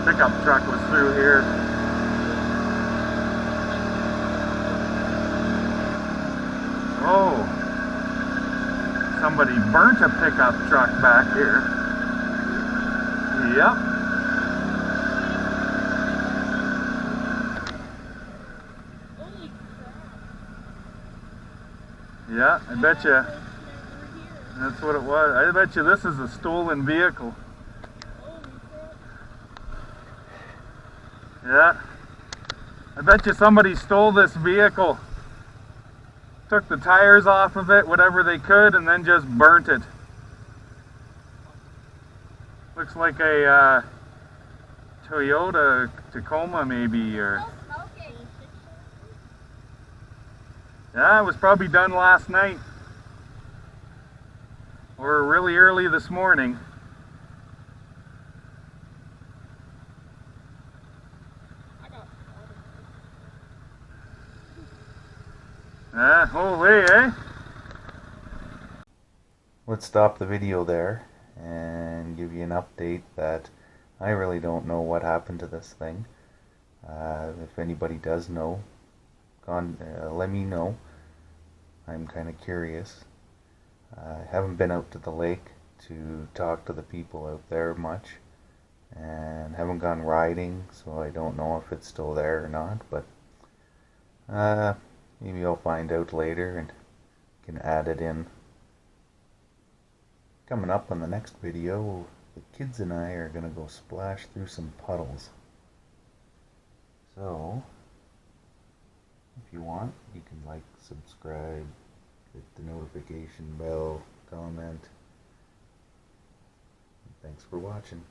pickup truck was through here. Oh, somebody burnt a pickup truck back here. Yep. Yeah, I bet you that's what it was. I bet you this is a stolen vehicle. Yeah. I bet you somebody stole this vehicle. Took the tires off of it, whatever they could, and then just burnt it. Looks like a Toyota Tacoma maybe, or... Yeah, it was probably done last night. Or really early this morning. Oh hey, eh? Let's stop the video there and give you an update that I really don't know what happened to this thing. If anybody does know, let me know. I'm kind of curious. I haven't been out to the lake to talk to the people out there much, and haven't gone riding, so I don't know if it's still there or not, but maybe I'll find out later and can add it in. Coming up on the next video, the kids and I are going to go splash through some puddles. So, if you want, you can like, subscribe, hit the notification bell, comment. Thanks for watching.